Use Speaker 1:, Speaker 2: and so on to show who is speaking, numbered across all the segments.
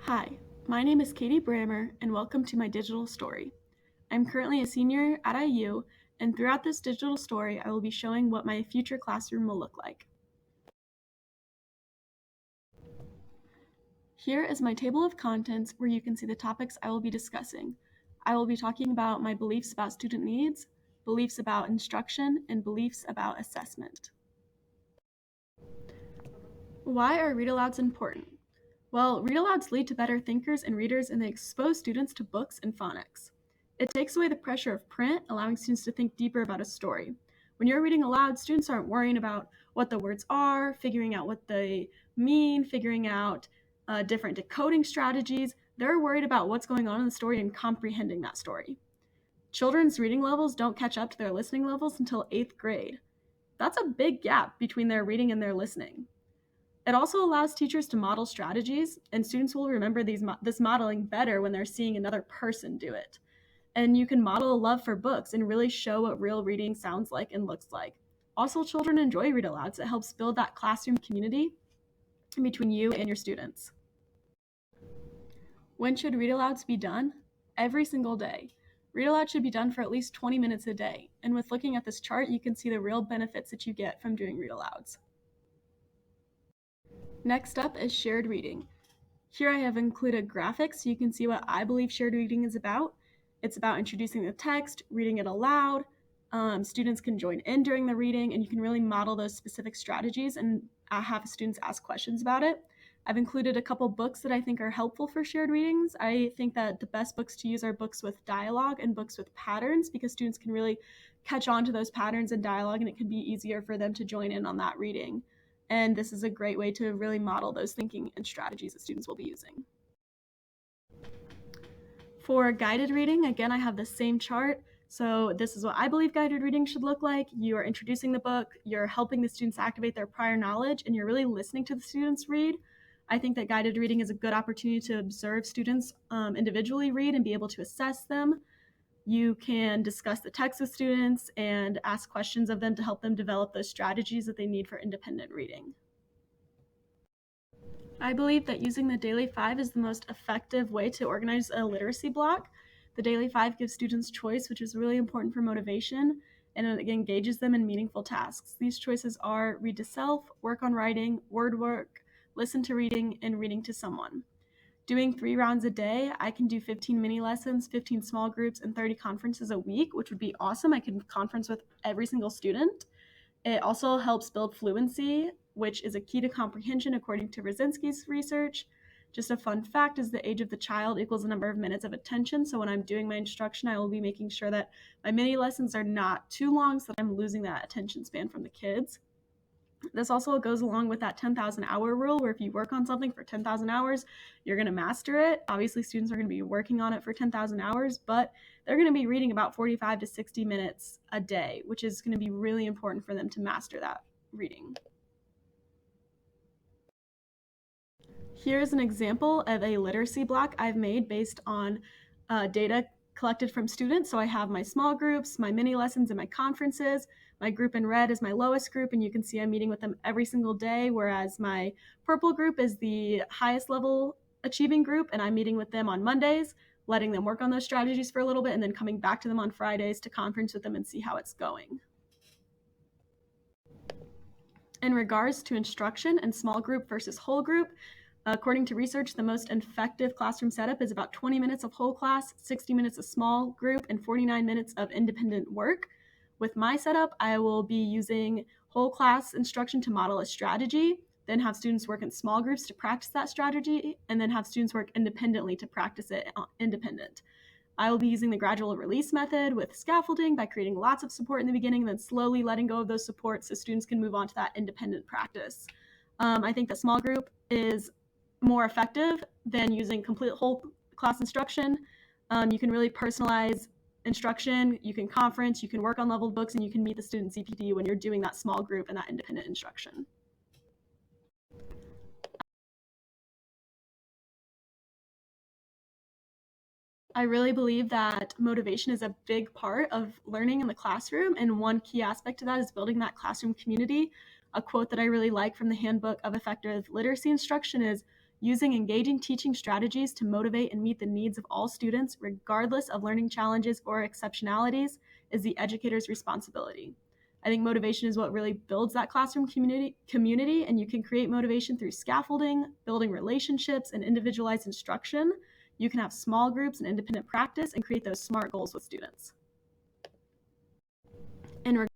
Speaker 1: Hi, my name is Katie Brammer, and welcome to my digital story. I'm currently a senior at IU, and throughout this digital story, I will be showing what my future classroom will look like. Here is my table of contents where you can see the topics I will be discussing. I will be talking about my beliefs about student needs, beliefs about instruction, and beliefs about assessment. Why are read-alouds important? Well, read-alouds lead to better thinkers and readers, and they expose students to books and phonics. It takes away the pressure of print, allowing students to think deeper about a story. When you're reading aloud, students aren't worrying about what the words are, figuring out what they mean, figuring out different decoding strategies. They're worried about what's going on in the story and comprehending that story. Children's reading levels don't catch up to their listening levels until 8th grade. That's a big gap between their reading and their listening. It also allows teachers to model strategies, and students will remember this modeling better when they're seeing another person do it. And you can model a love for books and really show what real reading sounds like and looks like. Also, children enjoy read alouds. It helps build that classroom community between you and your students. When should read alouds be done? Every single day. Read aloud should be done for at least 20 minutes a day. And with looking at this chart, you can see the real benefits that you get from doing read alouds. Next up is shared reading. Here I have included graphics so you can see what I believe shared reading is about. It's about introducing the text, reading it aloud. Students can join in during the reading, and you can really model those specific strategies and have students ask questions about it. I've included a couple books that I think are helpful for shared readings. I think that the best books to use are books with dialogue and books with patterns, because students can really catch on to those patterns and dialogue, and it can be easier for them to join in on that reading. And this is a great way to really model those thinking and strategies that students will be using. For guided reading, again, I have the same chart. So this is what I believe guided reading should look like. You are introducing the book, you're helping the students activate their prior knowledge, and you're really listening to the students read. I think that guided reading is a good opportunity to observe students individually read and be able to assess them. You can discuss the text with students and ask questions of them to help them develop those strategies that they need for independent reading. I believe that using the Daily 5 is the most effective way to organize a literacy block. The Daily 5 gives students choice, which is really important for motivation, and it engages them in meaningful tasks. These choices are read to self, work on writing, word work, listen to reading, and reading to someone. Doing 3 rounds a day, I can do 15 mini lessons, 15 small groups, and 30 conferences a week, which would be awesome. I can conference with every single student. It also helps build fluency, which is a key to comprehension according to Rosinski's research. Just a fun fact is the age of the child equals the number of minutes of attention. So when I'm doing my instruction, I will be making sure that my mini lessons are not too long so that I'm losing that attention span from the kids. This also goes along with that 10,000 hour rule, where if you work on something for 10,000 hours, you're going to master it. Obviously, students are going to be working on it for 10,000 hours, but they're going to be reading about 45 to 60 minutes a day, which is going to be really important for them to master that reading. Here's an example of a literacy block I've made based on data collected from students. So I have my small groups, my mini lessons, and my conferences. My group in red is my lowest group, and you can see I'm meeting with them every single day, whereas my purple group is the highest level achieving group, and I'm meeting with them on Mondays, letting them work on those strategies for a little bit, and then coming back to them on Fridays to conference with them and see how it's going. In regards to instruction and small group versus whole group, according to research, the most effective classroom setup is about 20 minutes of whole class, 60 minutes of small group, and 49 minutes of independent work. With my setup, I will be using whole class instruction to model a strategy, then have students work in small groups to practice that strategy, and then have students work independently to practice it independent. I will be using the gradual release method with scaffolding by creating lots of support in the beginning and then slowly letting go of those supports so students can move on to that independent practice. I think that small group is more effective than using complete whole class instruction. You can really personalize instruction, you can conference, you can work on leveled books, and you can meet the student CPD when you're doing that small group and that independent instruction. I really believe that motivation is a big part of learning in the classroom, and one key aspect to that is building that classroom community. A quote that I really like from the Handbook of Effective Literacy Instruction is, Using engaging teaching strategies to motivate and meet the needs of all students, regardless of learning challenges or exceptionalities, is the educator's responsibility. I think motivation is what really builds that classroom community, and you can create motivation through scaffolding, building relationships, and individualized instruction. You can have small groups and independent practice and create those SMART goals with students. In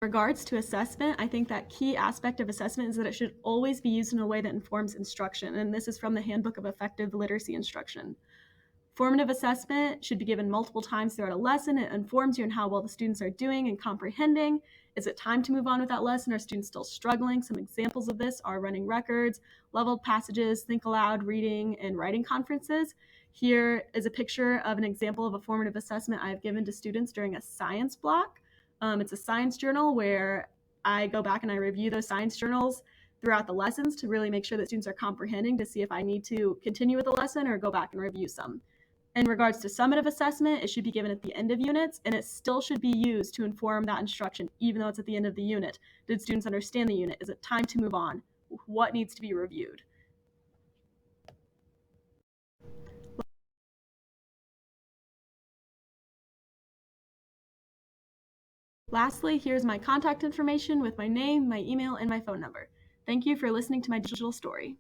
Speaker 1: regards to assessment, I think that key aspect of assessment is that it should always be used in a way that informs instruction, and this is from the Handbook of Effective Literacy Instruction. Formative assessment should be given multiple times throughout a lesson. It informs you on how well the students are doing and comprehending. Is it time to move on with that lesson? Are students still struggling? Some examples of this are running records, leveled passages, think aloud, reading, and writing conferences. Here is a picture of an example of a formative assessment I've given to students during a science block. It's a science journal where I go back and I review those science journals throughout the lessons to really make sure that students are comprehending, to see if I need to continue with the lesson or go back and review some. In regards to summative assessment, it should be given at the end of units, and it still should be used to inform that instruction, even though it's at the end of the unit. Did students understand the unit? Is it time to move on? What needs to be reviewed? Lastly, here's my contact information with my name, my email, and my phone number. Thank you for listening to my digital story.